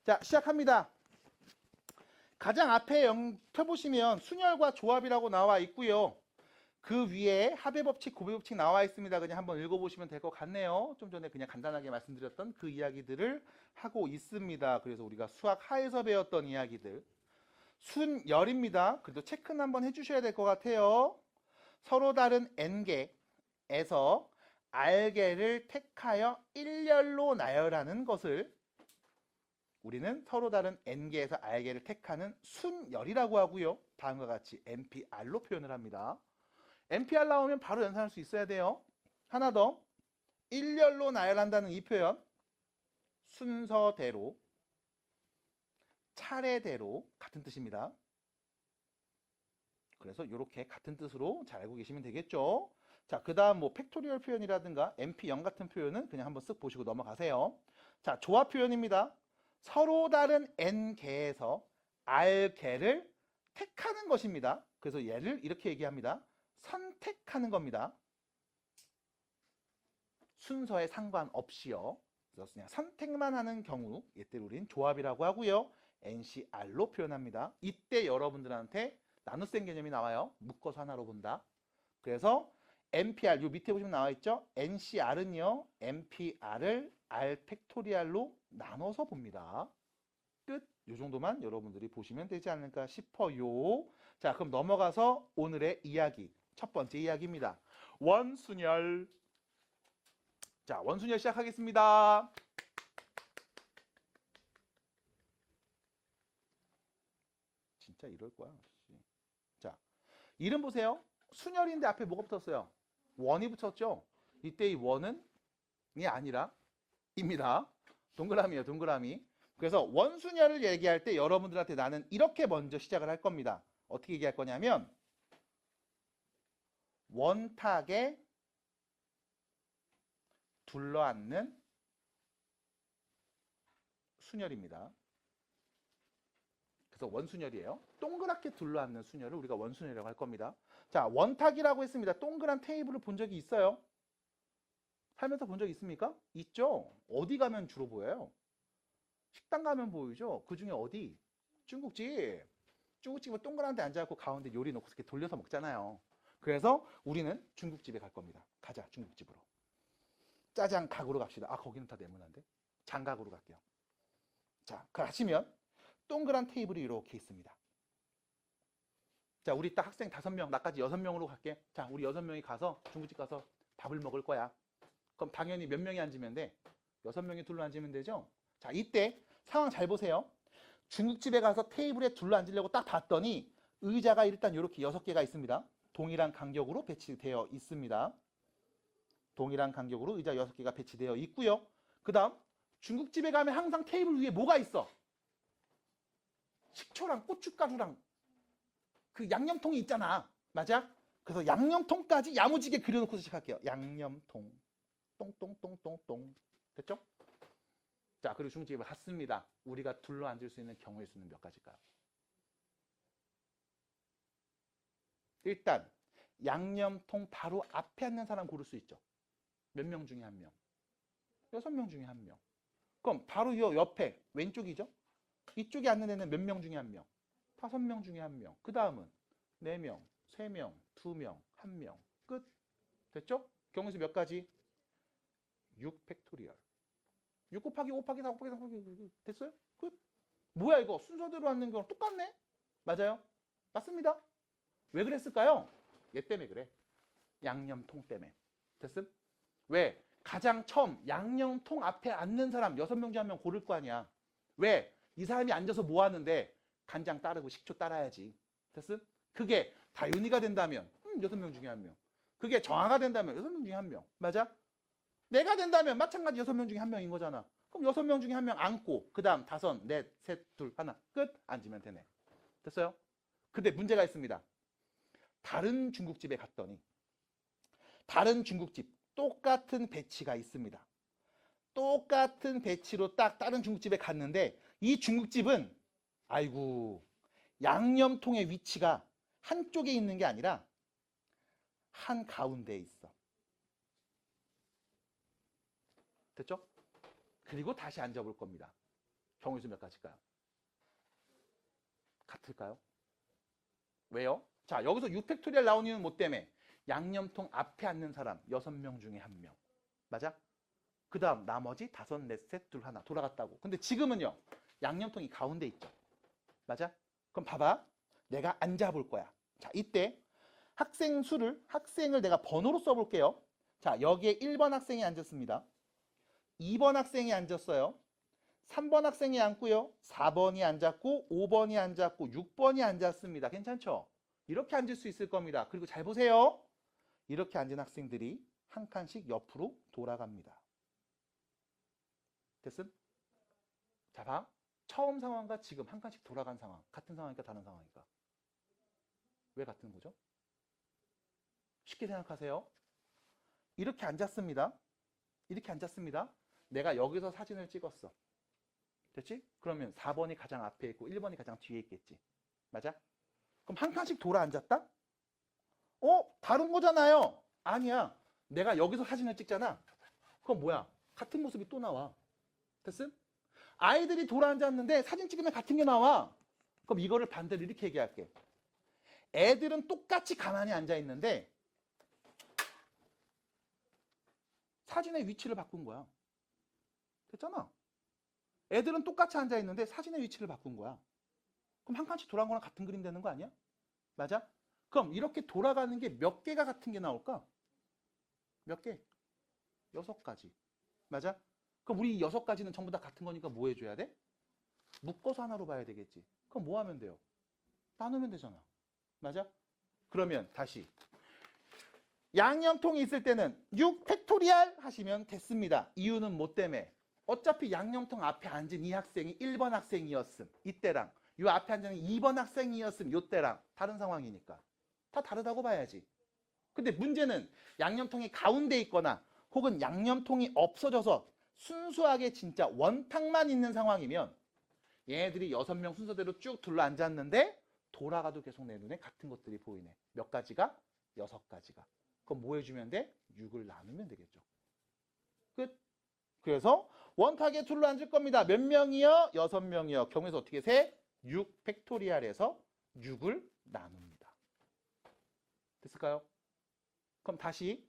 자, 시작합니다. 가장 앞에 펴보시면 순열과 조합이라고 나와 있고요. 그 위에 합의 법칙, 고배 법칙 나와 있습니다. 그냥 한번 읽어보시면 될 것 같네요. 좀 전에 그냥 간단하게 말씀드렸던 그 이야기들을 하고 있습니다. 그래서 우리가 수학 하에서 배웠던 이야기들. 순열입니다. 그래도 체크는 한번 해주셔야 될 것 같아요. 서로 다른 n개에서 r개를 택하여 일렬로 나열하는 것을 우리는 서로 다른 n개에서 r개를 택하는 순열이라고 하고요. 다음과 같이 NPR로 표현을 합니다. NPR 나오면 바로 연산할 수 있어야 돼요. 하나 더. 일렬로 나열한다는 이 표현. 순서대로, 차례대로 같은 뜻입니다. 그래서 이렇게 같은 뜻으로 잘 알고 계시면 되겠죠. 자, 그 다음 뭐 팩토리얼 표현이라든가 NP0 같은 표현은 그냥 한번 쓱 보시고 넘어가세요. 자, 조합 표현입니다. 서로 다른 n개에서 r개를 택하는 것입니다. 그래서 얘를 이렇게 얘기합니다. 선택하는 겁니다. 순서에 상관없이요. 그래서 그냥 선택만 하는 경우 이때 우린 조합이라고 하고요. NCR로 표현합니다. 이때 여러분들한테 나눗셈 개념이 나와요. 묶어서 하나로 본다. 그래서 NPR, 요 밑에 보시면 나와 있죠. NCR은요. NPR을 R 팩토리얼로 나눠서 봅니다. 끝. 요 정도만 여러분들이 보시면 되지 않을까 싶어요. 자, 그럼 넘어가서 오늘의 이야기. 첫 번째 이야기입니다. 원순열. 자, 원순열 시작하겠습니다. 진짜 이럴 거야. 자, 이름 보세요. 순열인데 앞에 뭐가 붙었어요? 원이 붙었죠? 이때 이 원은 이 아니라 입니다. 동그라미예요, 동그라미. 그래서 원순열을 얘기할 때 여러분들한테 나는 이렇게 먼저 시작을 할 겁니다. 어떻게 얘기할 거냐면 원탁에 둘러앉는 순열입니다. 그래서 원순열이에요. 동그랗게 둘러앉는 순열을 우리가 원순열이라고 할 겁니다. 자, 원탁이라고 했습니다. 동그란 테이블을 본 적이 있어요? 살면서 본 적 있습니까? 있죠. 어디 가면 주로 보여요? 식당 가면 보이죠. 그 중에 어디? 중국집. 중국집은 동그란 데 앉아갖고 가운데 요리 넣고 이렇게 돌려서 먹잖아요. 그래서 우리는 중국집에 갈 겁니다. 가자, 중국집으로. 짜장 각으로 갑시다. 아, 거기는 다 네모난데. 장각으로 갈게요. 자, 가시면 동그란 테이블이 이렇게 있습니다. 자, 우리 딱 학생 5명, 나까지 6명으로 갈게. 자, 우리 6명이 가서 중국집 가서 밥을 먹을 거야. 그럼 당연히 몇 명이 앉으면 돼? 6명이 둘러 앉으면 되죠? 자, 이때 상황 잘 보세요. 중국집에 가서 테이블에 둘러 앉으려고 딱 봤더니 의자가 일단 이렇게 6개가 있습니다. 동일한 간격으로 배치되어 있습니다. 동일한 간격으로 의자 6개가 배치되어 있고요. 그 다음 중국집에 가면 항상 테이블 위에 뭐가 있어? 식초랑 고춧가루랑 그 양념통이 있잖아. 맞아? 그래서 양념통까지 야무지게 그려놓고 시작할게요. 양념통. 똥똥똥똥똥. 됐죠? 자, 그리고 중국집에 갔습니다. 우리가 둘러 앉을 수 있는 경우의 수는 몇 가지일까요? 일단 양념통 바로 앞에 앉는 사람 고를 수 있죠. 몇 명 중에 한 명? 6명 중에 한 명. 그럼 바로 이 옆에 왼쪽이죠? 이쪽에 앉는 애는 몇 명 중에 한 명? 5명 중에 한 명. 그 다음은 4명, 3명, 2명, 1명. 끝. 됐죠? 경우수 몇 가지? 6 팩토리얼. 6 곱하기 5 곱하기 4 곱하기 3 곱하기 됐어요? 끝. 뭐야 이거 순서대로 앉는 거랑 똑같네? 맞아요? 맞습니다. 왜 그랬을까요? 얘 때문에 그래. 양념통 때문에. 됐음? 왜? 가장 처음 양념통 앞에 앉는 사람 6명 중에 한 명 고를 거 아니야. 왜? 이 사람이 앉아서 뭐 하는데 간장 따르고 식초 따라야지. 됐음? 그게 다윤이가 된다면 6명 중에 한 명. 그게 정화가 된다면 6명 중에 한 명. 맞아? 내가 된다면 마찬가지 6명 중에 한 명인 거잖아. 그럼 6명 중에 한 명 앉고 그 다음 5, 넷, 셋, 둘, 하나 끝. 앉으면 되네. 됐어요? 근데 문제가 있습니다. 다른 중국집에 갔더니 다른 중국집 똑같은 배치가 있습니다. 똑같은 배치로 딱 다른 중국집에 갔는데 이 중국집은 아이고 양념통의 위치가 한쪽에 있는 게 아니라 한가운데에 있어. 됐죠? 그리고 다시 앉아볼 겁니다. 경우의 수 몇 가지일까요? 같을까요? 왜요? 자, 여기서 6팩토리얼 나온 이유는 뭐 때문에? 양념통 앞에 앉는 사람 6명 중에 1명. 맞아? 그 다음 나머지 5, 4, 셋, 둘, 하나 돌아갔다고. 근데 지금은요. 양념통이 가운데 있죠. 맞아? 그럼 봐봐. 내가 앉아볼 거야. 자, 이때 학생을 내가 번호로 써볼게요. 자, 여기에 1번 학생이 앉았습니다. 2번 학생이 앉았어요. 3번 학생이 앉고요. 4번이 앉았고 5번이 앉았고 6번이 앉았습니다. 괜찮죠? 이렇게 앉을 수 있을 겁니다. 그리고 잘 보세요. 이렇게 앉은 학생들이 한 칸씩 옆으로 돌아갑니다. 됐음? 자, 봐. 처음 상황과 지금 한 칸씩 돌아간 상황. 같은 상황이니까 다른 상황이니까. 왜 같은 거죠? 쉽게 생각하세요. 이렇게 앉았습니다. 이렇게 앉았습니다. 내가 여기서 사진을 찍었어. 됐지? 그러면 4번이 가장 앞에 있고 1번이 가장 뒤에 있겠지. 맞아? 그럼 한 칸씩 돌아 앉았다? 다른 거잖아요. 아니야. 내가 여기서 사진을 찍잖아. 그럼 뭐야? 같은 모습이 또 나와. 됐음? 아이들이 돌아 앉았는데 사진 찍으면 같은 게 나와. 그럼 이거를 반대로 이렇게 얘기할게. 애들은 똑같이 가만히 앉아 있는데 사진의 위치를 바꾼 거야. 됐잖아. 애들은 똑같이 앉아 있는데 사진의 위치를 바꾼 거야. 그럼 한 칸씩 돌아간 거랑 같은 그림 되는 거 아니야? 맞아? 그럼 이렇게 돌아가는 게 몇 개가 같은 게 나올까? 몇 개? 6가지. 맞아? 그럼 우리 6가지는 전부 다 같은 거니까 뭐 해줘야 돼? 묶어서 하나로 봐야 되겠지. 그럼 뭐 하면 돼요? 나누면 되잖아. 맞아? 그러면 다시 양념통이 있을 때는 6팩토리얼 하시면 됐습니다. 이유는 뭐 때문에? 어차피 양념통 앞에 앉은 이 학생이 1번 학생이었음. 이때랑 이 앞에 앉은 2번 학생이었음. 이때랑 다른 상황이니까. 다 다르다고 봐야지. 근데 문제는 양념통이 가운데 있거나 혹은 양념통이 없어져서 순수하게 진짜 원탁만 있는 상황이면 얘네들이 6명 순서대로 쭉 둘러 앉았는데 돌아가도 계속 내 눈에 같은 것들이 보이네. 몇 가지가? 6가지가. 그럼 뭐 해주면 돼? 6을 나누면 되겠죠. 끝. 그래서 원탁에 둘러 앉을 겁니다. 몇 명이요? 6명이요. 경우에서 어떻게 세? 6팩토리얼에서 6을 나눕니다. 됐을까요? 그럼 다시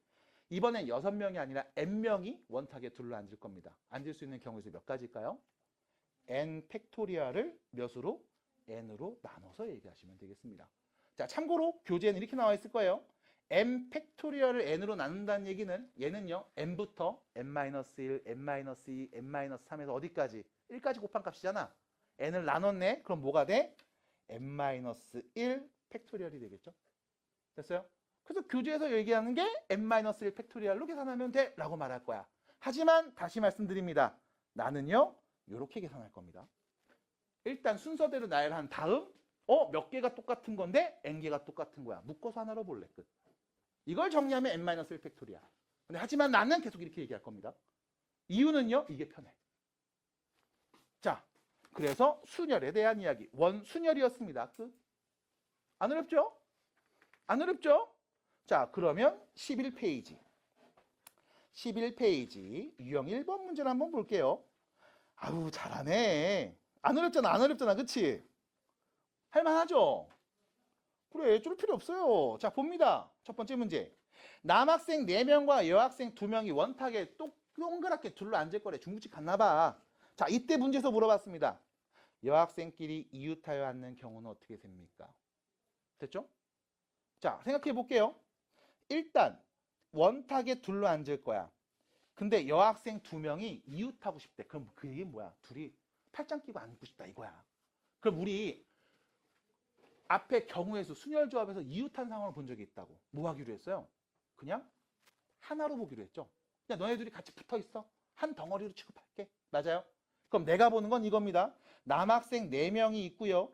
이번엔 6명이 아니라 n명이 원탁에 둘러 앉을 겁니다. 앉을 수 있는 경우에서 몇 가지일까요? n 팩토리얼을 몇으로? n으로 나눠서 얘기하시면 되겠습니다. 자, 참고로 교재에는 이렇게 나와 있을 거예요. n 팩토리얼을 n으로 나눈다는 얘기는 얘는요. n부터 n-1, n-2, n-3에서 어디까지? 1까지 곱한 값이잖아. n을 나눴네. 그럼 뭐가 돼? n-1 팩토리얼이 되겠죠. 됐어요? 그래서 교재에서 얘기하는 게 n-1 팩토리얼로 계산하면 돼 라고 말할 거야. 하지만 다시 말씀드립니다. 나는요. 이렇게 계산할 겁니다. 일단 순서대로 나열한 다음 몇 개가 똑같은 건데 n개가 똑같은 거야. 묶어서 하나로 볼래. 끝. 이걸 정리하면 n-1 팩토리얼. 근데 하지만 나는 계속 이렇게 얘기할 겁니다. 이유는요. 이게 편해. 자, 그래서 순열에 대한 이야기. 원순열이었습니다. 끝. 안 어렵죠? 안 어렵죠? 자, 그러면 11페이지. 11페이지 유형 1번 문제를 한번 볼게요. 아우, 잘하네. 안 어렵잖아. 안 어렵잖아. 그치? 할만하죠? 그래, 쫄 필요 없어요. 자, 봅니다. 첫 번째 문제. 남학생 4명과 여학생 2명이 원탁에 동그랗게 둘러 앉을 거래. 중국집 갔나 봐. 자, 이때 문제에서 물어봤습니다. 여학생끼리 이웃하여 앉는 경우는 어떻게 됩니까? 됐죠? 자, 생각해 볼게요. 일단 원탁에 둘러 앉을 거야. 근데 여학생 2명이 이웃하고 싶대. 그럼 그 얘기는 뭐야? 둘이 팔짱 끼고 앉고 싶다 이거야. 그럼 우리 앞에 경우에서 순열조합에서 이웃한 상황을 본 적이 있다고. 뭐 하기로 했어요? 그냥 하나로 보기로 했죠. 그냥 너네 둘이 같이 붙어 있어. 한 덩어리로 취급할게. 맞아요? 그럼 내가 보는 건 이겁니다. 남학생 4명이 있고요.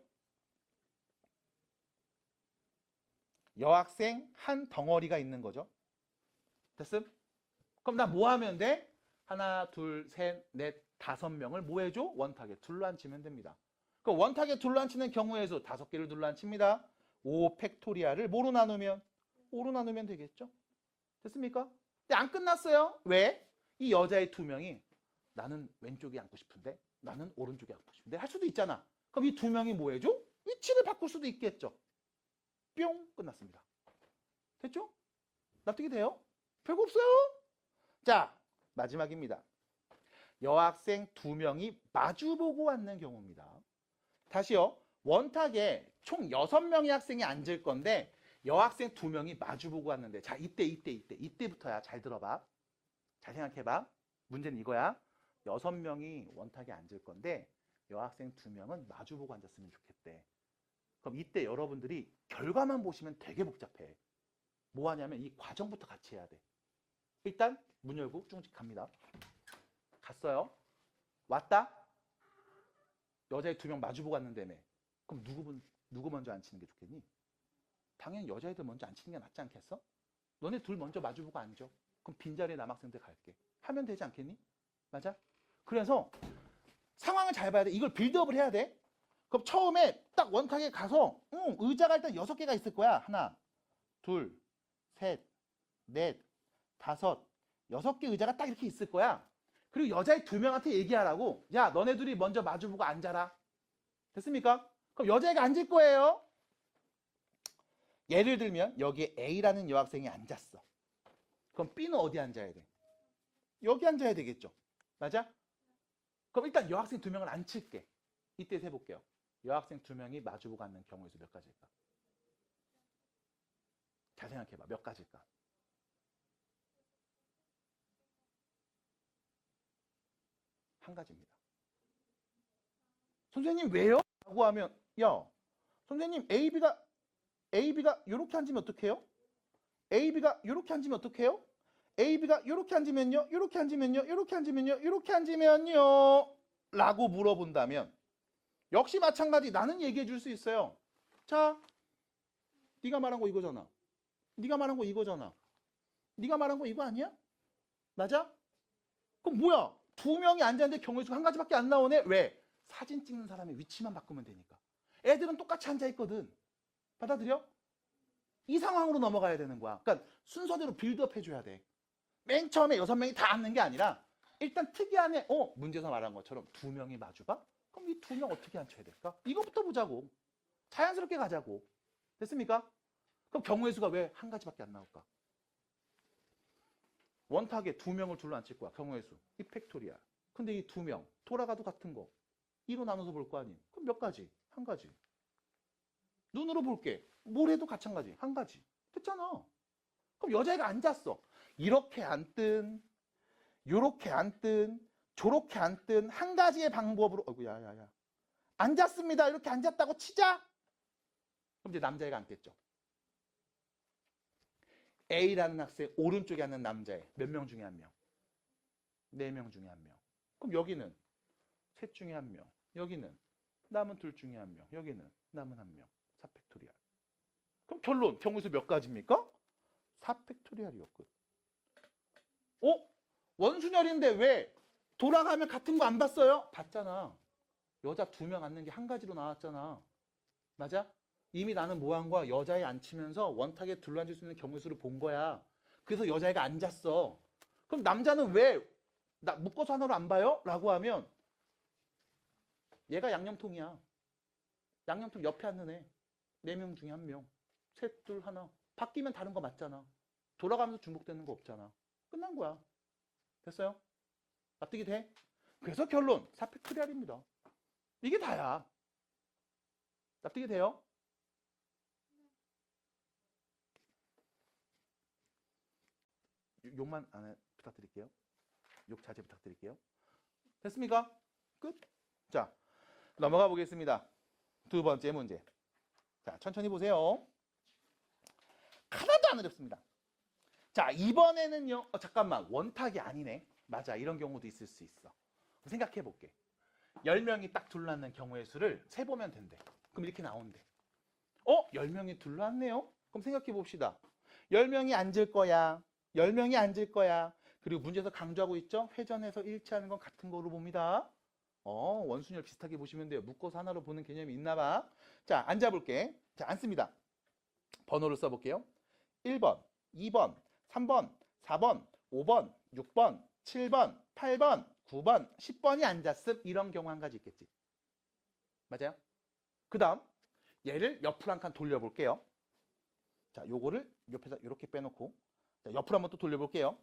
여학생 한 덩어리가 있는 거죠. 됐음? 그럼 나 뭐 하면 돼? 하나, 둘, 셋, 넷, 5명을 뭐 해줘? 원탁에 둘러앉히면 됩니다. 그럼 원탁에 둘러앉히는 경우에서 5개를 둘러앉힙니다. 5 팩토리얼을 뭐로 나누면? 5로 나누면 되겠죠? 됐습니까? 근데 안 끝났어요. 왜? 이 여자의 2명이 나는 왼쪽에 앉고 싶은데 나는 오른쪽이 하고 싶은데 할 수도 있잖아. 그럼 이 두 명이 뭐 해줘? 위치를 바꿀 수도 있겠죠. 뿅 끝났습니다. 됐죠? 납득이 돼요? 별거 없어요. 자, 마지막입니다. 여학생 두 명이 마주보고 앉는 경우입니다. 다시요. 원탁에 총 6명의 학생이 앉을 건데 여학생 두 명이 마주보고 앉는데 자, 이때부터야. 잘 들어봐. 잘 생각해봐. 문제는 이거야. 6명이 원탁에 앉을 건데 여학생 두 명은 마주보고 앉았으면 좋겠대. 그럼 이때 여러분들이 결과만 보시면 되게 복잡해. 뭐 하냐면 이 과정부터 같이 해야 돼. 일단 문 열고 쭉 갑니다. 갔어요. 왔다. 여자애 두 명 마주보고 앉는다며. 그럼 누구 먼저 앉히는 게 좋겠니? 당연히 여자애들 먼저 앉히는 게 낫지 않겠어? 너네 둘 먼저 마주보고 앉아. 그럼 빈자리에 남학생들 갈게. 하면 되지 않겠니? 맞아? 그래서 상황을 잘 봐야 돼. 이걸 빌드업을 해야 돼. 그럼 처음에 딱 원탁에 가서 의자가 일단 6개가 있을 거야. 하나, 둘, 셋, 넷, 다섯, 6개 의자가 딱 이렇게 있을 거야. 그리고 여자애 두 명한테 얘기하라고. 야, 너네 둘이 먼저 마주보고 앉아라. 됐습니까? 그럼 여자애가 앉을 거예요. 예를 들면 여기에 A라는 여학생이 앉았어. 그럼 B는 어디 앉아야 돼? 여기 앉아야 되겠죠. 맞아? 그럼 일단 여학생 두 명을 앉힐게. 이때 세볼게요. 여학생 두 명이 마주보고 앉는 경우의 수 몇 가지일까? 잘 생각해봐. 몇 가지일까? 한 가지입니다. 선생님 왜요? 라고 하면 야 선생님 AB가 이렇게 앉으면 어떡해요? AB가 이렇게 앉으면 어떡해요? AB가 이렇게 앉으면요? 이렇게 앉으면요? 이렇게 앉으면요? 이렇게 앉으면요? 라고 물어본다면 역시 마찬가지 나는 얘기해 줄 수 있어요. 자, 네가 말한 거 이거잖아. 네가 말한 거 이거잖아. 네가 말한 거 이거 아니야? 맞아? 그럼 뭐야? 두 명이 앉았는데 경우의 수가 한 가지밖에 안 나오네? 왜? 사진 찍는 사람의 위치만 바꾸면 되니까. 애들은 똑같이 앉아있거든. 받아들여? 이 상황으로 넘어가야 되는 거야. 그러니까 순서대로 빌드업 해줘야 돼. 맨 처음에 6명이 다 앉는 게 아니라 일단 특이하네. 문제에서 말한 것처럼 두 명이 마주봐? 그럼 이 두 명 어떻게 앉혀야 될까? 이거부터 보자고. 자연스럽게 가자고. 됐습니까? 그럼 경우의 수가 왜 한 가지밖에 안 나올까? 원탁에 두 명을 둘러 앉힐 거야. 경우의 수. 이 팩토리얼. 근데 이 두 명 돌아가도 같은 거. 2로 나눠서 볼 거 아니? 그럼 몇 가지? 한 가지. 눈으로 볼게. 뭘 해도 마찬가지. 한 가지. 됐잖아. 그럼 여자애가 앉았어. 이렇게 앉든 요렇게 앉든 저렇게 앉든 한 가지의 방법으로 야야야 앉았습니다. 이렇게 앉았다고 치자. 그럼 이제 남자애가 앉겠죠. A라는 학생 오른쪽에 앉는 남자애 몇 명 중에 한 명? 4명 중에 한 명. 그럼 여기는 셋 중에 한 명. 여기는 남은 둘 중에 한 명. 여기는 남은 한 명. 4팩토리얼. 그럼 결론 경우수 몇 가지입니까? 4팩토리얼이요. 끝. 원순열인데 왜 돌아가면 같은 거 안 봤어요? 봤잖아. 여자 2명 앉는 게 한 가지로 나왔잖아. 맞아? 이미 나는 뭐 한 거야? 여자애 앉히면서 원탁에 둘러앉을 수 있는 경우의 수를 본 거야. 그래서 여자애가 앉았어. 그럼 남자는 왜 나 묶어서 하나로 안 봐요? 라고 하면 얘가 양념통이야. 양념통 옆에 앉는 애. 4명 중에 1명. 셋, 둘, 하나. 바뀌면 다른 거 맞잖아. 돌아가면서 중복되는 거 없잖아. 끝난 거야. 됐어요? 납득이 돼? 그래서 결론 4팩토리얼입니다. 이게 다야. 납득이 돼요? 욕만 안 해 부탁드릴게요. 욕 자제 부탁드릴게요. 됐습니까? 끝. 자, 넘어가 보겠습니다. 두 번째 문제. 자, 천천히 보세요. 하나도 안 어렵습니다. 자, 이번에는요. 잠깐만. 원탁이 아니네. 맞아. 이런 경우도 있을 수 있어. 생각해 볼게. 10명이 딱 둘러앉는 경우의 수를 세보면 된대. 그럼 이렇게 나온대. 10명이 둘러앉네요? 그럼 생각해 봅시다. 10명이 앉을 거야. 10명이 앉을 거야. 그리고 문제에서 강조하고 있죠? 회전해서 일치하는 건 같은 거로 봅니다. 원순열 비슷하게 보시면 돼요. 묶어서 하나로 보는 개념이 있나 봐. 자, 앉아볼게. 자, 앉습니다. 번호를 써볼게요. 1번, 2번, 3번, 4번, 5번, 6번, 7번, 8번, 9번, 10번이 앉았음. 이런 경우 한 가지 있겠지. 맞아요? 그 다음 얘를 옆으로 한 칸 돌려볼게요. 자, 요거를 옆에서 이렇게 빼놓고 자, 옆으로 한번 또 돌려볼게요.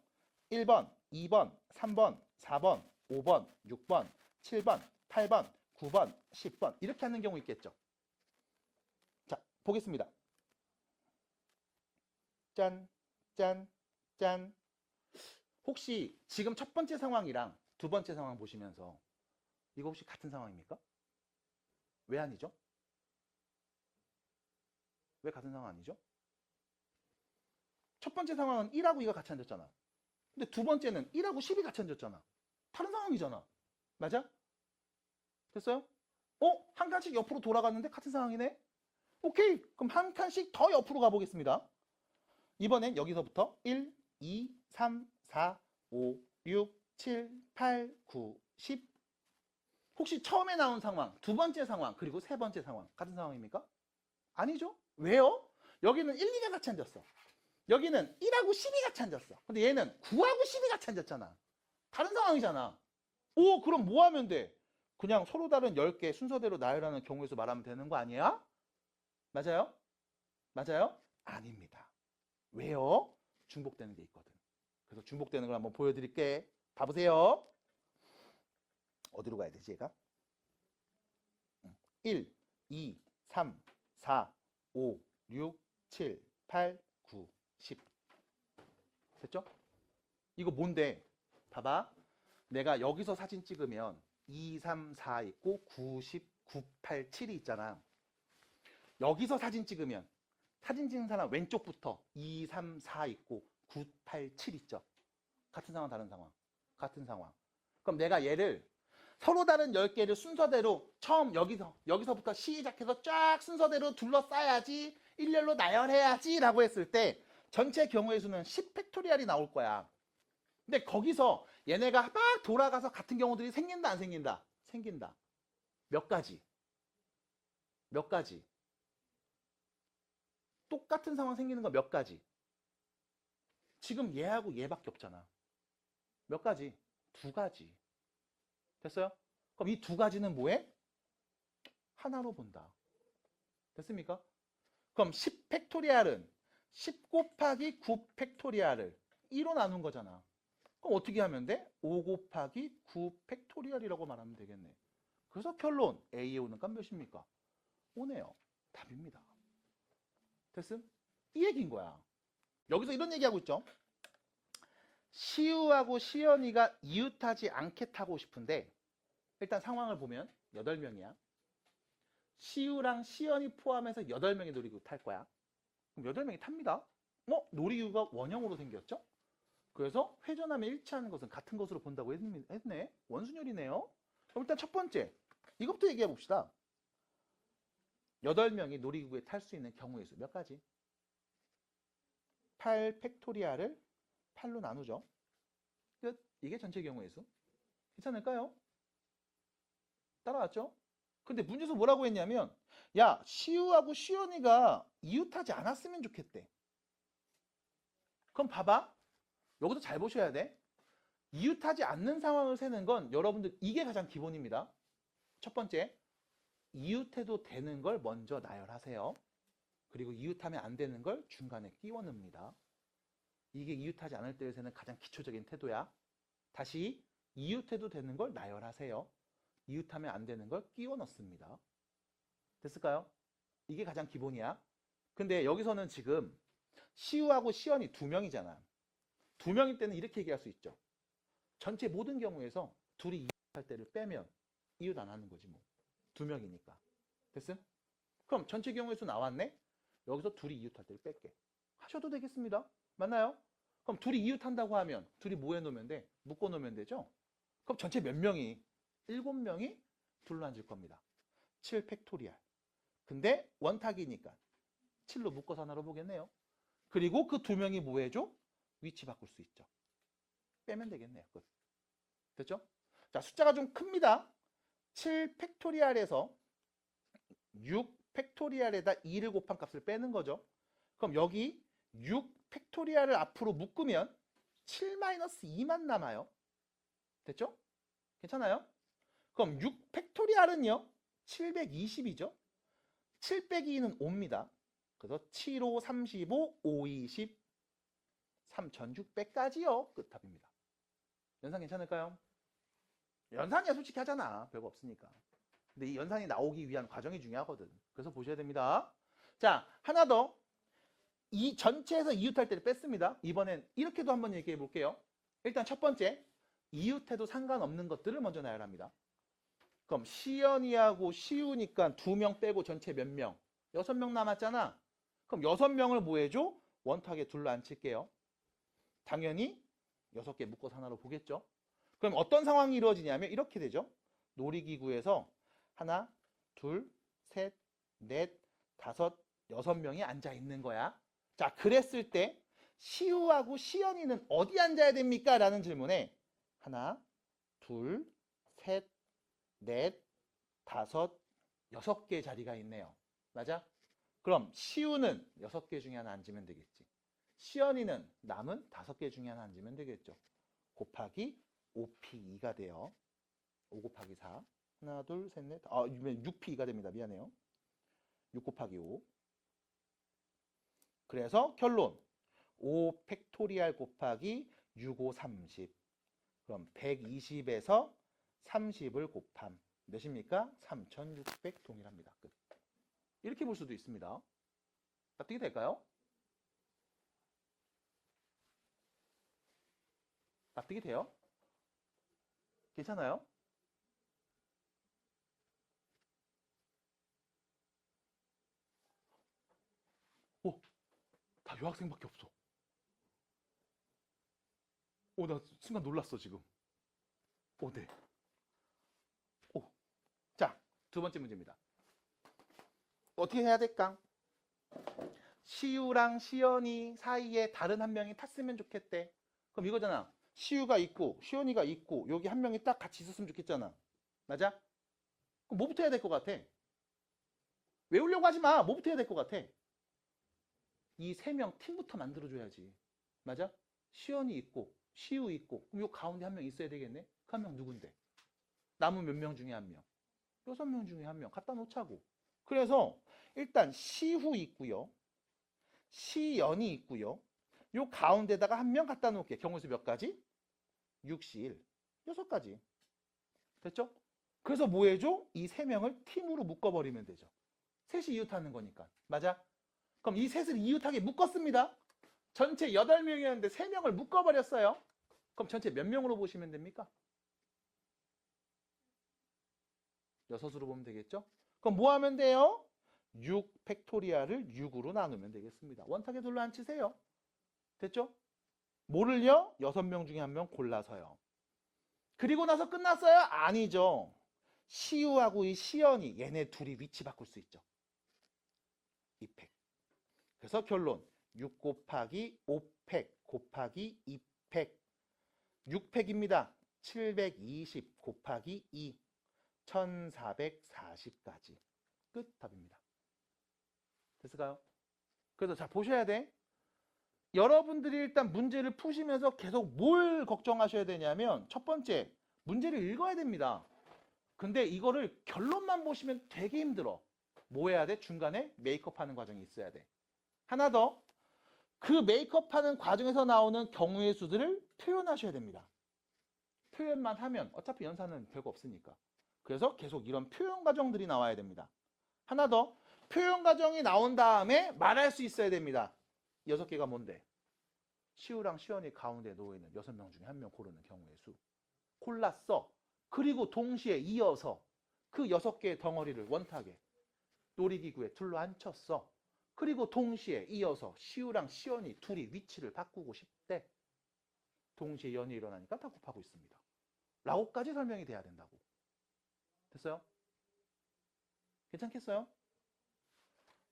1번, 2번, 3번, 4번, 5번, 6번, 7번, 8번, 9번, 10번 이렇게 하는 경우 있겠죠. 자, 보겠습니다. 짠, 짠, 짠. 혹시 지금 첫 번째 상황이랑 두 번째 상황 보시면서 이거 혹시 같은 상황입니까? 왜 아니죠? 왜 같은 상황 아니죠? 첫 번째 상황은 1하고 2가 같이 앉았잖아. 근데 두 번째는 1하고 10이 같이 앉았잖아. 다른 상황이잖아. 맞아? 됐어요? 한 칸씩 옆으로 돌아갔는데 같은 상황이네? 오케이. 그럼 한 칸씩 더 옆으로 가보겠습니다. 이번엔 여기서부터 1, 2, 3, 4, 5, 6, 7, 8, 9, 10. 혹시 처음에 나온 상황, 두 번째 상황, 그리고 세 번째 상황 같은 상황입니까? 아니죠. 왜요? 여기는 1, 2가 같이 앉았어. 여기는 1하고 10이 같이 앉았어. 근데 얘는 9하고 10이 같이 앉았잖아. 다른 상황이잖아. 오, 그럼 뭐 하면 돼? 그냥 서로 다른 10개 순서대로 나열하는 경우의 수 말하면 되는 거 아니야? 맞아요? 맞아요? 아닙니다. 왜요? 중복되는 게 있거든. 그래서 중복되는 걸 한번 보여드릴게. 봐보세요. 어디로 가야 되지, 얘가? 1, 2, 3, 4, 5, 6, 7, 8, 9, 10. 됐죠? 이거 뭔데? 봐봐. 내가 여기서 사진 찍으면 2, 3, 4 있고 9, 10, 9, 8, 7이 있잖아. 여기서 사진 찍으면 사진 찍는 사람 왼쪽부터 2, 3, 4 있고 9, 8, 7 있죠. 같은 상황, 다른 상황. 같은 상황. 그럼 내가 얘를 서로 다른 10개를 순서대로 처음 여기서부터 시작해서 쫙 순서대로 둘러싸야지 일렬로 나열해야지 라고 했을 때 전체 경우의 수는 10팩토리얼이 나올 거야. 근데 거기서 얘네가 막 돌아가서 같은 경우들이 생긴다 안 생긴다? 생긴다. 몇 가지? 몇 가지? 똑같은 상황 생기는 거 몇 가지? 지금 얘하고 얘밖에 없잖아. 몇 가지? 두 가지. 됐어요? 그럼 이 두 가지는 뭐해? 하나로 본다. 됐습니까? 그럼 10팩토리얼은 10 곱하기 9 팩토리얼을 2로 나눈 거잖아. 그럼 어떻게 하면 돼? 5 곱하기 9 팩토리얼이라고 말하면 되겠네. 그래서 결론 A에 오는 값 몇입니까? 5네요. 답입니다. 됐음? 이 얘기인 거야. 여기서 이런 얘기하고 있죠. 시우하고 시연이가 이웃하지 않게 타고 싶은데 일단 상황을 보면 8명이야. 시우랑 시연이 포함해서 8명이 놀이기구 탈 거야. 그럼 8명이 탑니다. 놀이기구가 원형으로 생겼죠? 그래서 회전하면 일치하는 것은 같은 것으로 본다고 했네. 원순열이네요. 그럼 일단 첫 번째, 이것부터 얘기해 봅시다. 8명이 놀이기구에 탈 수 있는 경우의 수 몇 가지? 8 팩토리얼을 8로 나누죠. 끝. 이게 전체 경우의 수. 괜찮을까요? 따라왔죠? 근데 문제에서 뭐라고 했냐면 야, 시우하고 시연이가 이웃하지 않았으면 좋겠대. 그럼 봐봐. 여기도 잘 보셔야 돼. 이웃하지 않는 상황을 세는 건 여러분들 이게 가장 기본입니다. 첫 번째, 이웃해도 되는 걸 먼저 나열하세요. 그리고 이웃하면 안 되는 걸 중간에 끼워 넣습니다. 이게 이웃하지 않을 때에 세는 가장 기초적인 태도야. 다시 이웃해도 되는 걸 나열하세요. 이웃하면 안 되는 걸 끼워 넣습니다. 됐을까요? 이게 가장 기본이야. 근데 여기서는 지금 시우하고 시연이 2명이잖아. 2명일 때는 이렇게 얘기할 수 있죠. 전체 모든 경우에서 둘이 이웃할 때를 빼면 이웃 안 하는 거지 뭐. 2명이니까. 됐음? 그럼 전체 경우의 수 나왔네? 여기서 둘이 이웃할 때를 뺄게. 하셔도 되겠습니다. 맞나요? 그럼 둘이 이웃한다고 하면 둘이 뭐 해놓으면 돼? 묶어 놓으면 되죠? 그럼 전체 몇 명이? 7명이 둘로 앉을 겁니다. 7 팩토리얼. 근데 원탁이니까 7로 묶어서 하나로 보겠네요. 그리고 그 2명이 뭐 해줘? 위치 바꿀 수 있죠. 빼면 되겠네요. 끝. 됐죠? 자, 숫자가 좀 큽니다. 7 팩토리얼에서 6 팩토리얼에다 2를 곱한 값을 빼는 거죠. 그럼 여기 6 팩토리얼을 앞으로 묶으면 7-2만 남아요. 됐죠? 괜찮아요? 그럼 6 팩토리알은요? 720이죠? 7 빼기 2는 5입니다. 그래서 7, 5, 35, 5, 20, 3600까지요. 끝답입니다. 연산 괜찮을까요? 연산이야 솔직히 하잖아. 별거 없으니까. 근데 이 연산이 나오기 위한 과정이 중요하거든. 그래서 보셔야 됩니다. 자, 하나 더. 이 전체에서 이웃할 때를 뺐습니다. 이번엔 이렇게도 한번 얘기해 볼게요. 일단 첫 번째, 이웃해도 상관없는 것들을 먼저 나열합니다. 그럼 시연이하고 시우니까 2명 빼고 전체 몇 명? 6명 남았잖아. 그럼 6명을 뭐 해줘? 원탁에 둘러 앉힐게요. 당연히 6개 묶어서 하나로 보겠죠. 그럼 어떤 상황이 이루어지냐면 이렇게 되죠. 놀이기구에서 하나, 둘, 셋, 넷, 다섯, 6명이 앉아 있는 거야. 자, 그랬을 때 시우하고 시연이는 어디 앉아야 됩니까? 라는 질문에 하나, 둘, 셋, 넷, 다섯, 6개 자리가 있네요. 맞아? 그럼 시우는 6개 중에 하나 앉으면 되겠지. 시연이는 남은 5개 중에 하나 앉으면 되겠죠. 곱하기 5p2가 돼요. 5 곱하기 4. 하나, 둘, 셋, 넷. 6p2가 됩니다. 미안해요. 6 곱하기 5. 그래서 결론. 5 팩토리알 곱하기 6, 5, 30. 그럼 120에서 30을 곱함. 몇입니까? 3600 동일합니다. 끝. 이렇게 볼 수도 있습니다. 납득이 될까요? 납득이 돼요? 괜찮아요? 오, 다 여학생밖에 없어. 오, 나 순간 놀랐어, 지금. 오, 네. 오. 자, 두 번째 문제입니다. 어떻게 해야 될까? 시우랑 시연이 사이에 다른 한 명이 탔으면 좋겠대. 그럼 이거잖아. 시우가 있고 시연이가 있고 여기 한 명이 딱 같이 있었으면 좋겠잖아. 맞아? 그럼 뭐부터 해야 될 것 같아? 외우려고 하지 마. 뭐부터 해야 될 것 같아? 이 세 명 팀부터 만들어줘야지. 맞아? 시연이 있고 시우 있고 그럼 요 가운데 한 명 있어야 되겠네? 그 한 명 누군데? 남은 몇 명 중에 한 명? 6명 중에 한 명 갖다 놓자고. 그래서 일단 시후 있고요. 시연이 있고요. 요 가운데다가 한 명 갖다 놓을게. 경우수 몇 가지? 6시 6가지. 됐죠? 그래서 뭐 해줘? 이 세 명을 팀으로 묶어버리면 되죠. 셋이 이웃하는 거니까. 맞아? 그럼 이 셋을 이웃하게 묶었습니다. 전체 8명이었는데 3명을 묶어버렸어요. 그럼 전체 몇 명으로 보시면 됩니까? 6으로 보면 되겠죠? 그럼 뭐 하면 돼요? 6 팩토리알을 6으로 나누면 되겠습니다. 원탁에 둘러 앉히세요. 됐죠? 뭐를요? 6명 중에 한 명 골라서요. 그리고 나서 끝났어요? 아니죠. 시우하고 이 시연이 얘네 둘이 위치 바꿀 수 있죠. 2팩. 그래서 결론 6 곱하기 5팩 곱하기 2팩 6팩입니다. 720 곱하기 2 1440까지 끝 답입니다. 됐을까요? 그래서 자 보셔야 돼. 여러분들이 일단 문제를 푸시면서 계속 뭘 걱정하셔야 되냐면 첫 번째 문제를 읽어야 됩니다. 근데 이거를 결론만 보시면 되게 힘들어. 뭐 해야 돼? 중간에 메이크업하는 과정이 있어야 돼. 하나 더. 그 메이크업하는 과정에서 나오는 경우의 수들을 표현하셔야 됩니다. 표현만 하면 어차피 연산은 별거 없으니까. 그래서 계속 이런 표현 과정들이 나와야 됩니다. 하나 더. 표현 과정이 나온 다음에 말할 수 있어야 됩니다. 6개가 뭔데? 시우랑 시연이 가운데 놓여있는 6명 중에 한 명 고르는 경우의 수. 골랐어. 그리고 동시에 이어서 그 6개의 덩어리를 원탁에 놀이기구에 둘러 앉혔어. 그리고 동시에 이어서 시우랑 시연이 둘이 위치를 바꾸고 싶대. 동시에 연이 일어나니까 다 곱하고 있습니다. 라고까지 설명이 돼야 된다고. 됐어요? 괜찮겠어요?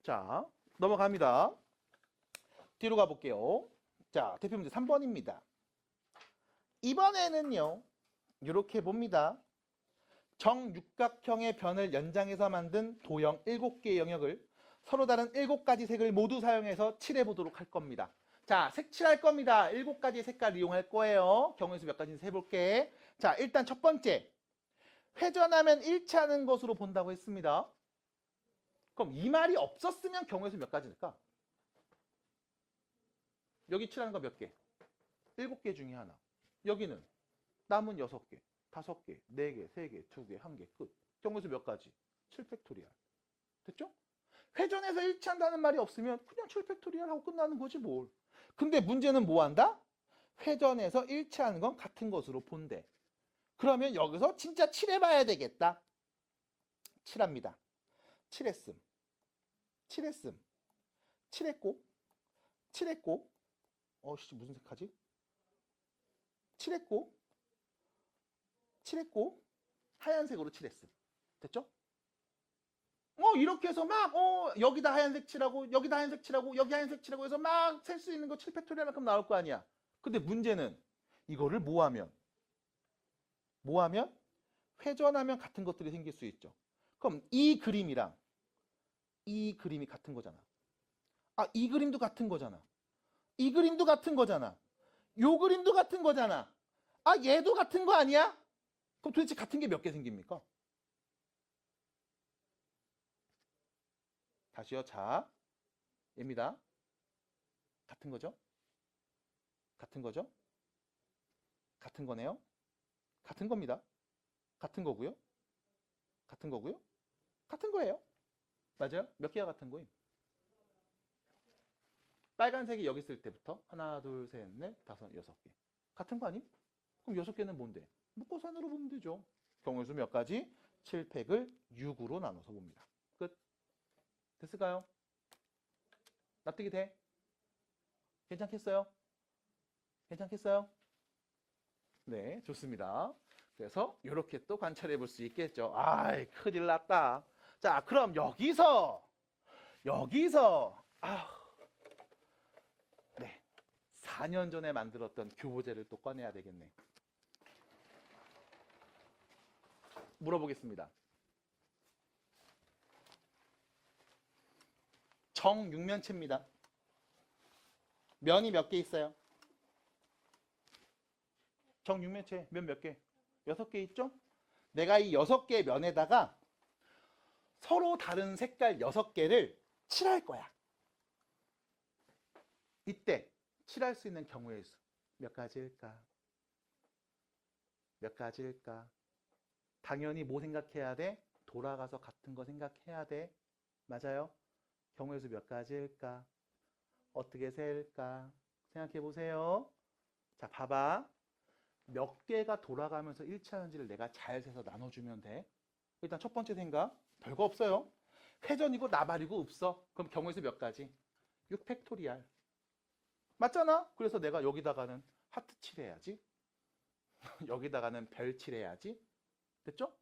자, 넘어갑니다. 뒤로 가볼게요. 자, 대표 문제 3번입니다. 이번에는요, 이렇게 봅니다. 정육각형의 변을 연장해서 만든 도형 7개의 영역을 서로 다른 7가지 색을 모두 사용해서 칠해 보도록 할 겁니다. 자, 색칠할 겁니다. 7가지 색깔 이용할 거예요. 경우의 수 몇 가지인지 세볼게. 자, 일단 첫 번째. 회전하면 일치하는 것으로 본다고 했습니다. 그럼 이 말이 없었으면 경우의 수 몇 가지일까? 여기 칠하는 거 몇 개? 7개 중에 하나. 여기는 남은 6개, 5개, 4개, 3개, 2개, 1개, 끝. 경우의 수 몇 가지? 7팩토리얼. 됐죠? 회전해서 일치한다는 말이 없으면 그냥 7팩토리얼 하고 끝나는 거지 뭘. 근데 문제는 뭐 한다? 회전해서 일치하는 건 같은 것으로 본대. 그러면 여기서 진짜 칠해봐야 되겠다. 칠합니다. 칠했음. 칠했음. 칠했고. 칠했고. 어씨 무슨 색하지? 칠했고. 칠했고. 하얀색으로 칠했음. 됐죠? 이렇게 해서 막 여기다 하얀색 칠하고 여기다 하얀색 칠하고 여기 하얀색 칠하고 해서 막 셀 수 있는 거 7팩토리얼만큼 나올 거 아니야. 근데 문제는 이거를 뭐하면 회전하면 같은 것들이 생길 수 있죠. 그럼 이 그림이랑 이 그림이 같은 거잖아. 아, 이 그림도 같은 거잖아. 이 그림도 같은 거잖아. 요 그림도 같은 거잖아. 아, 얘도 같은 거 아니야? 그럼 도대체 같은 게 몇 개 생깁니까? 다시요. 자, 얘입니다. 같은 거죠? 같은 거죠? 같은 거네요. 같은 겁니다. 같은 거고요. 같은 거고요. 같은 거예요. 맞아요? 몇 개가 같은 거임? 빨간색이 여기 있을 때부터 하나, 둘, 셋, 넷, 다섯, 6개. 같은 거 아님? 그럼 6개는 뭔데? 묶어서 하나로 보면 되죠. 경우의 수 몇 가지? 7팩을 6으로 나눠서 봅니다. 끝. 됐을까요? 납득이 돼? 괜찮겠어요? 괜찮겠어요? 네, 좋습니다. 그래서 이렇게 또 관찰해 볼 수 있겠죠. 아이, 큰일 났다. 자, 그럼 여기서 네, 4년 전에 만들었던 교보제를 또 꺼내야 되겠네. 물어보겠습니다. 정육면체입니다. 면이 몇 개 있어요? 정육면체 면 몇 개? 6개 있죠? 내가 이 6개의 면에다가 서로 다른 색깔 6개를 칠할 거야. 이때 칠할 수 있는 경우의 수 몇 가지일까? 몇 가지일까? 당연히 뭐 생각해야 돼? 돌아가서 같은 거 생각해야 돼. 맞아요? 경우의 수 몇 가지일까? 어떻게 셀까? 생각해 보세요. 자, 봐봐. 몇 개가 돌아가면서 일치하는지를 내가 잘 세서 나눠주면 돼. 일단 첫 번째 생각, 별거 없어요. 회전이고 나발이고 없어. 그럼 경우의 수 몇 가지? 6팩토리얼. 맞잖아? 그래서 내가 여기다가는 하트 칠해야지. 여기다가는 별 칠해야지. 됐죠?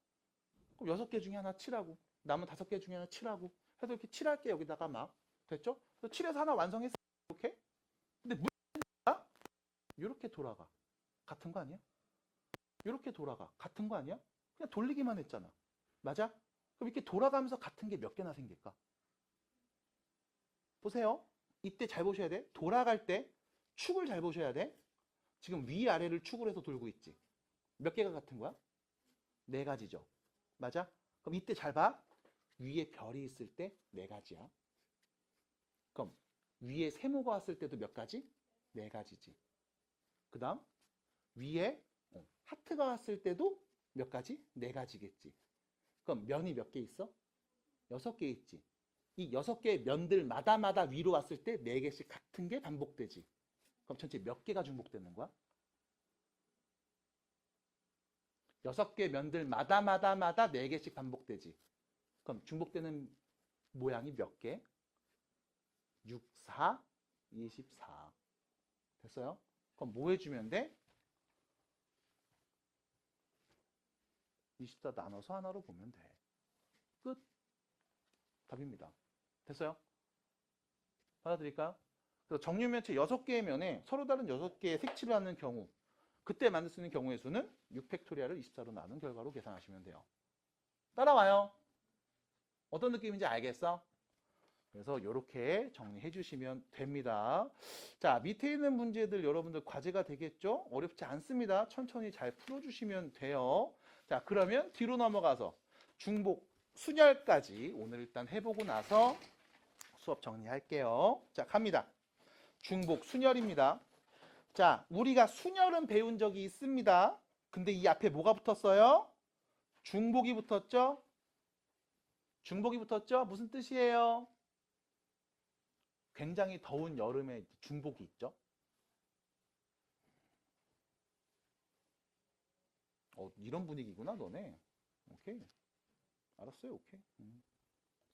그럼 6개 중에 하나 칠하고 남은 5개 중에 하나 칠하고 해서 이렇게 칠할게 여기다가 막. 됐죠? 그래서 칠해서 하나 완성했어. 이렇게. 근데 문제가 이렇게 돌아가. 같은 거 아니야? 이렇게 돌아가. 같은 거 아니야? 그냥 돌리기만 했잖아. 맞아? 그럼 이렇게 돌아가면서 같은 게 몇 개나 생길까? 보세요. 이때 잘 보셔야 돼. 돌아갈 때 축을 잘 보셔야 돼. 지금 위아래를 축을 해서 돌고 있지. 몇 개가 같은 거야? 4가지죠. 맞아? 그럼 이때 잘 봐. 위에 별이 있을 때 4가지야. 그럼 위에 세모가 왔을 때도 몇 가지? 4가지지. 그 다음 위에 하트가 왔을 때도 몇 가지? 4가지겠지. 그럼 면이 몇 개 있어? 6개 있지. 이 6개의 면들마다 위로 왔을 때 4개씩 같은 게 반복되지. 그럼 전체 몇 개가 중복되는 거야? 6개 면들마다 4개씩 반복되지. 그럼 중복되는 모양이 몇 개? 6, 4, 24. 됐어요? 그럼 뭐 해주면 돼? 24 나눠서 하나로 보면 돼. 끝. 답입니다. 됐어요? 받아들일까요? 그래서 정육면체 6개의 면에 서로 다른 6개의 색칠을 하는 경우, 그때 만들 수 있는 경우의 수는 6팩토리얼을 24로 나눈 결과로 계산하시면 돼요. 따라와요. 어떤 느낌인지 알겠어? 그래서 이렇게 정리해 주시면 됩니다. 자, 밑에 있는 문제들 여러분들 과제가 되겠죠? 어렵지 않습니다. 천천히 잘 풀어주시면 돼요. 자, 그러면 뒤로 넘어가서 중복 순열까지 오늘 일단 해보고 나서 수업 정리할게요. 자, 갑니다. 중복 순열입니다. 자, 우리가 순열은 배운 적이 있습니다. 근데 이 앞에 뭐가 붙었어요? 중복이 붙었죠? 중복이 붙었죠? 무슨 뜻이에요? 굉장히 더운 여름에 중복이 있죠? 이런 분위기구나, 너네. 오케이. 알았어요, 오케이.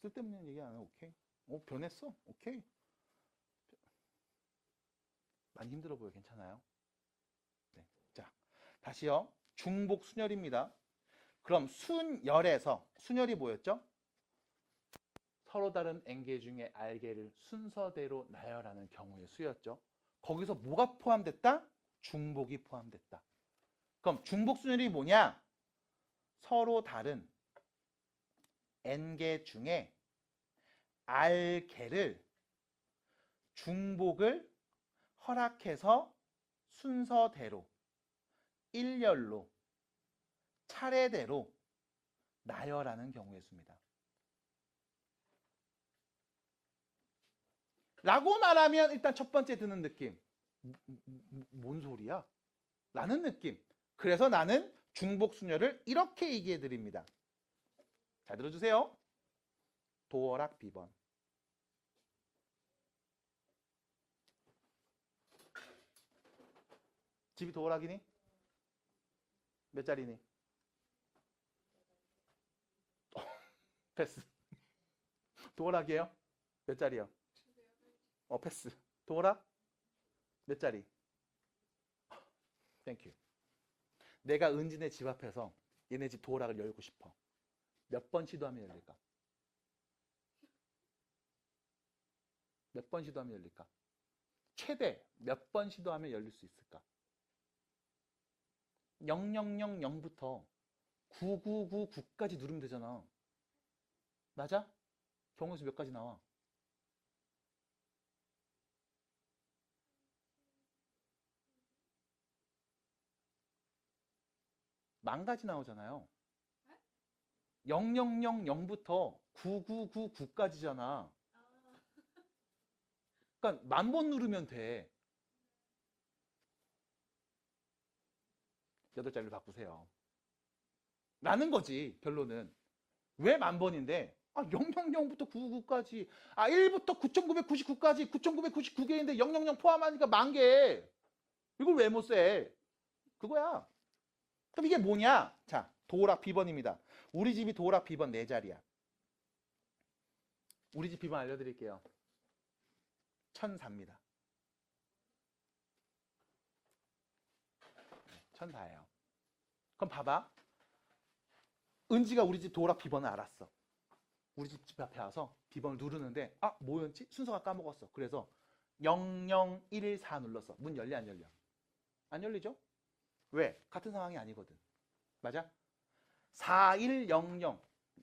쓸데없는 얘기 안 해, 오케이. 변했어, 오케이. 많이 힘들어 보여, 괜찮아요? 네. 자, 다시요. 중복 순열입니다. 그럼 순열에서, 순열이 뭐였죠? 서로 다른 N개 중에 R개를 순서대로 나열하는 경우의 수였죠. 거기서 뭐가 포함됐다? 중복이 포함됐다. 그럼 중복 순열이 뭐냐? 서로 다른 N개 중에 R개를 중복을 허락해서 순서대로 일렬로 차례대로 나열하는 경우의 수입니다. 라고 말하면 일단 첫 번째 드는 느낌. 뭔 소리야? 라는 느낌. 그래서 나는 중복 순열을 이렇게 얘기해 드립니다. 잘 들어주세요. 도어락 비번. 집이 도어락이니? 몇 자리니? 패스. 도어락이에요? 몇 자리요? 패스. 도어락? 몇 자리? 땡큐. 내가 은진의 집 앞에서 얘네 집 도어락을 열고 싶어. 몇 번 시도하면 열릴까? 몇 번 시도하면 열릴까? 최대 몇 번 시도하면 열릴 수 있을까? 0000부터 9999까지 누르면 되잖아. 맞아? 경우수 몇 가지 나와? 만 가지 나오잖아요. 0000부터 9999까지잖아. 그러니까 10,000번 누르면 돼. 8자리로 바꾸세요. 라는 거지, 결론은. 왜 10,000번인데? 000부터 999까지. 1부터 9,999까지 9,999개인데 000 포함하니까 10,000개. 이걸 왜 못 세? 그거야. 그럼 이게 뭐냐? 자, 도어락 비번입니다. 우리 집이 도어락 비번 4자리야. 우리 집 비번 알려드릴게요. 1004입니다. 1004예요. 그럼 봐봐. 은지가 우리 집 도어락 비번을 알았어. 우리 집 앞에 와서 비번을 누르는데 뭐였지? 순서가 까먹었어. 그래서 00114 눌렀어. 문 열려 안 열려? 안 열리죠? 왜? 같은 상황이 아니거든. 맞아? 4100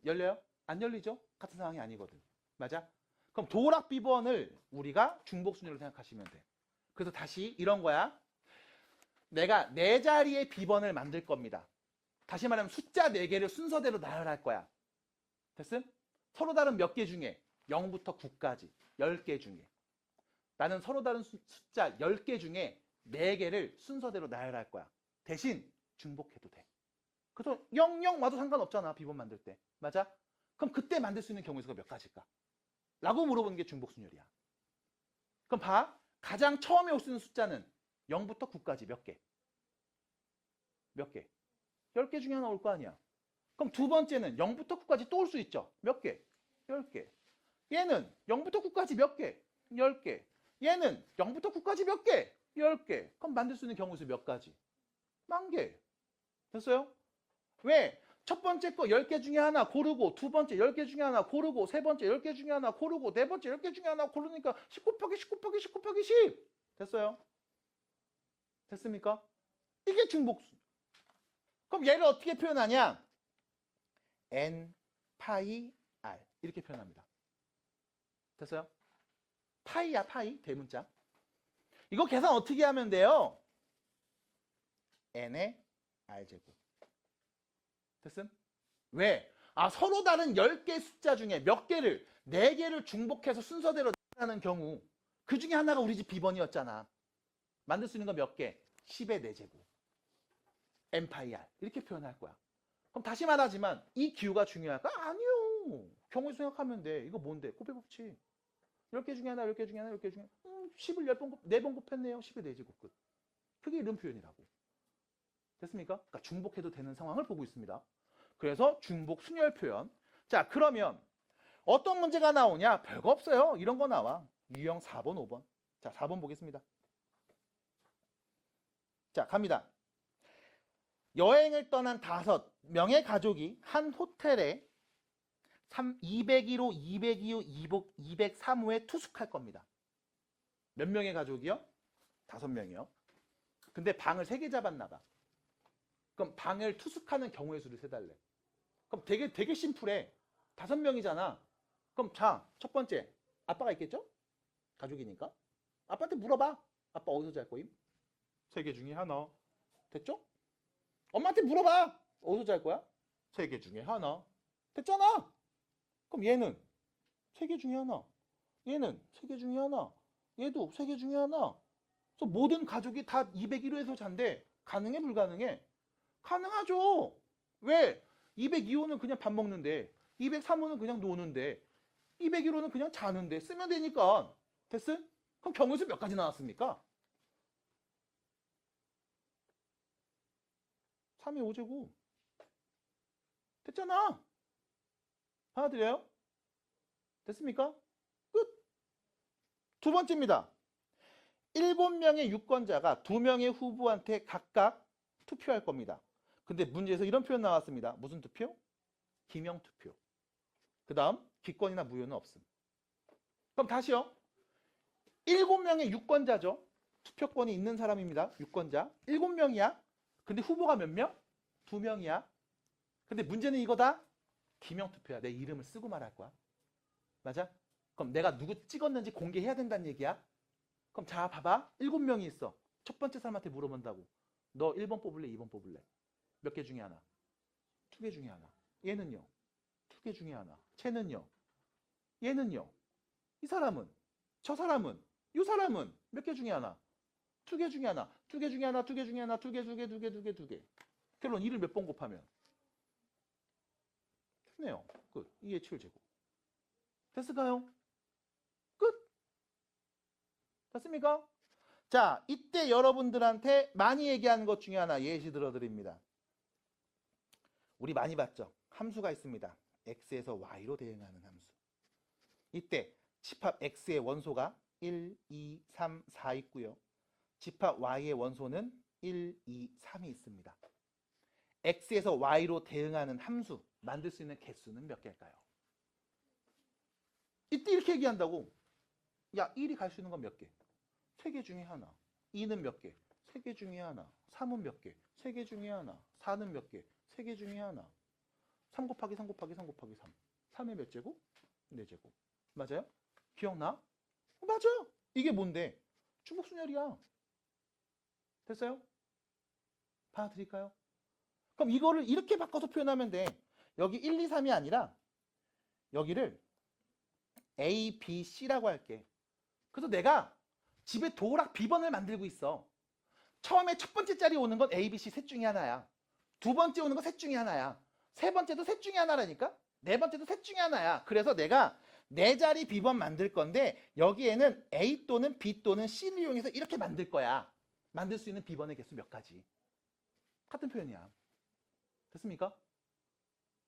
열려요? 안 열리죠? 같은 상황이 아니거든. 맞아? 그럼 도어락 비번을 우리가 중복 순위로 생각하시면 돼. 그래서 다시 이런 거야. 내가 4자리의 비번을 만들 겁니다. 다시 말하면 숫자 4개를 순서대로 나열할 거야. 됐음? 서로 다른 몇 개 중에 0부터 9까지 10개 중에 나는 서로 다른 숫자 10개 중에 4개를 순서대로 나열할 거야. 대신 중복해도 돼. 그래서 00 와도 상관없잖아. 비번 만들 때. 맞아? 그럼 그때 만들 수 있는 경우의 수가 몇 가지일까? 라고 물어보는 게 중복순열이야. 그럼 봐. 가장 처음에 올 수 있는 숫자는 0부터 9까지 몇 개? 몇 개? 10개 중에 하나 올 거 아니야. 그럼 두 번째는 0부터 9까지 또 올 수 있죠. 몇 개? 10개. 얘는 0부터 9까지 몇 개? 10개. 얘는 0부터 9까지 몇 개? 10개. 그럼 만들 수 있는 경우의 수 몇 가지? 10,000개. 됐어요? 왜? 첫 번째 거 10개 중에 하나 고르고, 두 번째 10개 중에 하나 고르고, 세 번째 10개 중에 하나 고르고, 네 번째 10개 중에 하나 고르니까 19 곱하기 19 곱하기 19 곱하기 10. 됐어요? 됐습니까? 이게 중복수. 그럼 얘를 어떻게 표현하냐? n 파이 r 이렇게 표현합니다. 됐어요? 파이야, 파이. 대문자. 이거 계산 어떻게 하면 돼요? n의 r제곱 됐음? 왜? 서로 다른 10개 숫자 중에 몇 개를, 4개를 중복해서 순서대로 나가는 경우 그 중에 하나가 우리 집 비번이었잖아. 만들 수 있는 건 몇 개? 10의 4제곱. MR. 이렇게 표현할 거야. 그럼 다시 말하지만 이 기호가 중요할까? 아니요. 경우에 생각하면 돼. 이거 뭔데? 곱해법칙. 10개 중에 하나, 10개 중에 하나, 10개 중에 10을 4번 곱했네요. 10의 4제곱 끝. 그게 이런 표현이라고. 됐습니까? 그러니까 중복해도 되는 상황을 보고 있습니다. 그래서 중복 순열 표현. 자, 그러면 어떤 문제가 나오냐? 별거 없어요. 이런 거 나와. 유형 4번, 5번. 자, 4번 보겠습니다. 자, 갑니다. 여행을 떠난 5명의 가족이 한 호텔에 201호, 202호, 203호에 투숙할 겁니다. 몇 명의 가족이요? 5명이요. 근데 방을 3개 잡았나 봐. 그럼 방을 투숙하는 경우의 수를 세달래. 그럼 되게 심플해. 5명이잖아. 그럼 자, 첫 번째 아빠가 있겠죠? 가족이니까. 아빠한테 물어봐. 아빠 어디서 잘 거임? 3개 중에 하나. 됐죠? 엄마한테 물어봐. 어디서 잘 거야? 3개 중에 하나. 됐잖아. 그럼 얘는 3개 중에 하나. 얘는 3개 중에 하나. 얘도 3개 중에 하나. 그래서 모든 가족이 다 201호에서 잔대. 가능해, 불가능해? 가능하죠. 왜? 202호는 그냥 밥 먹는데, 203호는 그냥 노는데, 201호는 그냥 자는데 쓰면 되니까. 됐어? 그럼 경우수 몇 가지 나왔습니까? 3의 5제곱. 됐잖아. 받아들여요? 됐습니까? 끝. 두 번째입니다. 7명의 유권자가 2명의 후보한테 각각 투표할 겁니다. 근데 문제에서 이런 표현 나왔습니다. 무슨 투표? 기명 투표. 그 다음 기권이나 무효는 없음. 그럼 다시요. 7명의 유권자죠. 투표권이 있는 사람입니다. 유권자. 7명이야. 근데 후보가 몇 명? 2명이야. 근데 문제는 이거다. 기명 투표야. 내 이름을 쓰고 말할 거야. 맞아? 그럼 내가 누구 찍었는지 공개해야 된다는 얘기야. 그럼 자, 봐봐. 7명이 있어. 첫 번째 사람한테 물어본다고. 너 1번 뽑을래? 2번 뽑을래? 몇 개 중에 하나? 2개 중에 하나. 얘는요? 2개 중에 하나. 쟤는요? 얘는요? 이 사람은? 저 사람은? 이 사람은? 몇 개 중에 하나? 2개 중에 하나. 2개 중에 하나. 2개 중에 하나. 2개, 2개, 2개, 2개, 2개. 결론 2를 몇 번 곱하면? 됐네요. 끝. 2의 7제곱. 됐을까요? 끝. 됐습니까? 자, 이때 여러분들한테 많이 얘기하는 것 중에 하나 예시 들어드립니다. 우리 많이 봤죠? 함수가 있습니다. x에서 y로 대응하는 함수. 이때 집합 x의 원소가 1, 2, 3, 4 있고요. 집합 y의 원소는 1, 2, 3이 있습니다. x에서 y로 대응하는 함수 만들 수 있는 개수는 몇 개일까요? 이때 이렇게 얘기한다고. 야, 1이 갈 수 있는 건 몇 개? 3개 중에 하나. 2는 몇 개? 3개 중에 하나. 3은 몇 개? 3개 중에 하나. 4는 몇 개? 3개 중에 하나. 3 곱하기 3 곱하기 3 곱하기 3. 3의 몇 제곱? 4제곱. 맞아요? 기억나? 맞아. 이게 뭔데? 중복순열이야. 됐어요? 받아들일까요? 그럼 이거를 이렇게 바꿔서 표현하면 돼. 여기 1, 2, 3이 아니라 여기를 A, B, C라고 할게. 그래서 내가 집에 도락 B번을 만들고 있어. 처음에 첫 번째 자리 오는 건 A, B, C 셋 중에 하나야. 두 번째 오는 건 셋 중에 하나야. 세 번째도 셋 중에 하나라니까? 네 번째도 셋 중에 하나야. 그래서 내가 네 자리 B번 만들 건데 여기에는 A 또는 B 또는 C를 이용해서 이렇게 만들 거야. 만들 수 있는 B번의 개수 몇 가지. 같은 표현이야. 됐습니까?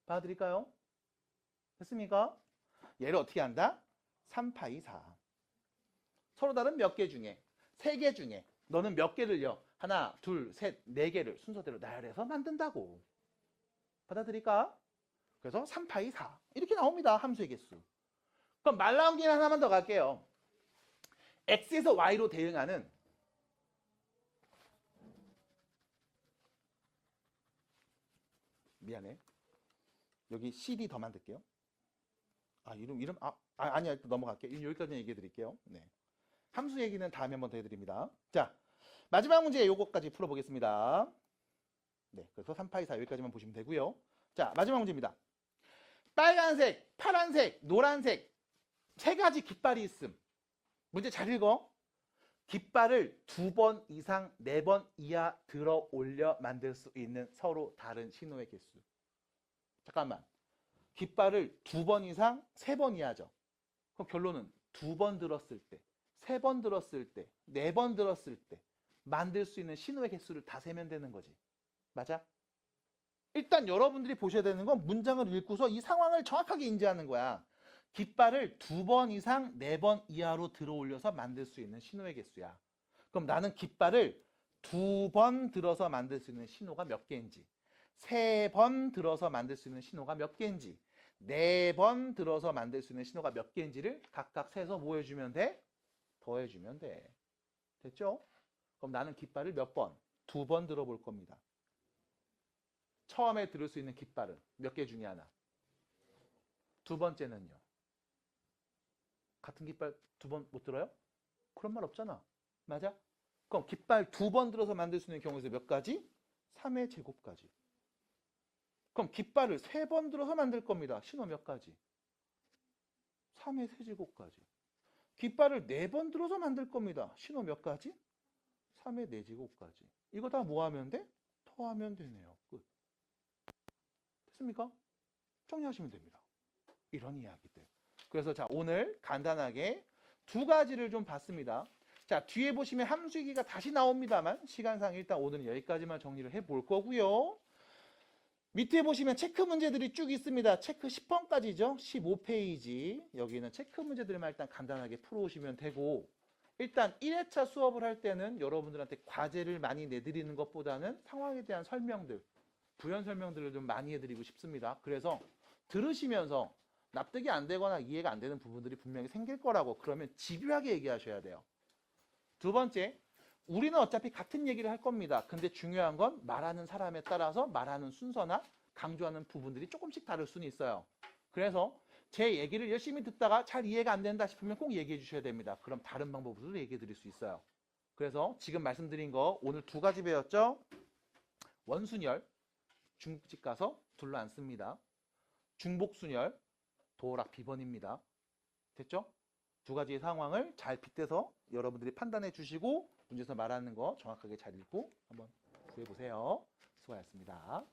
받아들일까요? 됐습니까? 얘를 어떻게 한다? 3파이 4. 서로 다른 몇 개 중에 3개 중에 너는 몇 개를요? 하나, 둘, 셋, 4개를 순서대로 나열해서 만든다고. 받아들일까? 그래서 3파이 4 이렇게 나옵니다. 함수의 개수. 그럼 말 나온 김에 하나만 더 갈게요. x에서 y로 대응하는 미안해. 여기 cd 더 만들게요. 아니야. 넘어갈게요. 여기까지 얘기해 드릴게요. 네. 함수 얘기는 다음에 한번 더 해드립니다. 자, 마지막 문제 요거까지 풀어보겠습니다. 네, 그래서 3파이 4 여기까지만 보시면 되고요. 자, 마지막 문제입니다. 빨간색, 파란색, 노란색 세 가지 깃발이 있음. 문제 잘 읽어. 깃발을 2번 이상, 4번 이하 들어 올려 만들 수 있는 서로 다른 신호의 개수. 잠깐만. 깃발을 2번 이상, 3번 이하죠. 그럼 결론은 2번 들었을 때, 3번 들었을 때, 4번 들었을 때 만들 수 있는 신호의 개수를 다 세면 되는 거지. 맞아? 일단 여러분들이 보셔야 되는 건 문장을 읽고서 이 상황을 정확하게 인지하는 거야. 깃발을 2번 이상, 4번 이하로 들어 올려서 만들 수 있는 신호의 개수야. 그럼 나는 깃발을 2번 들어서 만들 수 있는 신호가 몇 개인지, 3번 들어서 만들 수 있는 신호가 몇 개인지, 4번 들어서 만들 수 있는 신호가 몇 개인지를 각각 세서 뭐 해주면 돼? 더해주면 돼. 됐죠? 그럼 나는 깃발을 몇 번? 2번 들어볼 겁니다. 처음에 들을 수 있는 깃발은 몇 개 중에 하나. 두 번째는요. 같은 깃발 2번 못 들어요? 그런 말 없잖아. 맞아? 그럼 깃발 2번 들어서 만들 수 있는 경우에서 몇 가지? 3의 제곱까지. 그럼 깃발을 3번 들어서 만들 겁니다. 신호 몇 가지? 3의 세제곱까지. 깃발을 4번 들어서 만들 겁니다. 신호 몇 가지? 3의 4제곱까지. 이거 다 뭐 하면 돼? 더하면 되네요. 끝. 됐습니까? 정리하시면 됩니다. 이런 이야기들. 그래서 자, 오늘 간단하게 2가지를 좀 봤습니다. 자, 뒤에 보시면 함수기가 다시 나옵니다만 시간상 일단 오늘은 여기까지만 정리를 해볼 거고요. 밑에 보시면 체크 문제들이 쭉 있습니다. 체크 10번까지죠. 15페이지. 여기는 체크 문제들만 일단 간단하게 풀어오시면 되고, 일단 1회차 수업을 할 때는 여러분들한테 과제를 많이 내드리는 것보다는 상황에 대한 설명들, 부연 설명들을 좀 많이 해드리고 싶습니다. 그래서 들으시면서 납득이 안 되거나 이해가 안 되는 부분들이 분명히 생길 거라고, 그러면 집요하게 얘기하셔야 돼요. 두 번째, 우리는 어차피 같은 얘기를 할 겁니다. 근데 중요한 건 말하는 사람에 따라서 말하는 순서나 강조하는 부분들이 조금씩 다를 수는 있어요. 그래서 제 얘기를 열심히 듣다가 잘 이해가 안 된다 싶으면 꼭 얘기해 주셔야 됩니다. 그럼 다른 방법으로도 얘기해 드릴 수 있어요. 그래서 지금 말씀드린 거 오늘 2가지 배웠죠? 원순열, 중국집 가서 둘러 앉습니다. 중복순열, 도어락 비번입니다. 됐죠? 2가지의 상황을 잘 빗대서 여러분들이 판단해 주시고 문제에서 말하는 거 정확하게 잘 읽고 한번 구해보세요. 수고하셨습니다.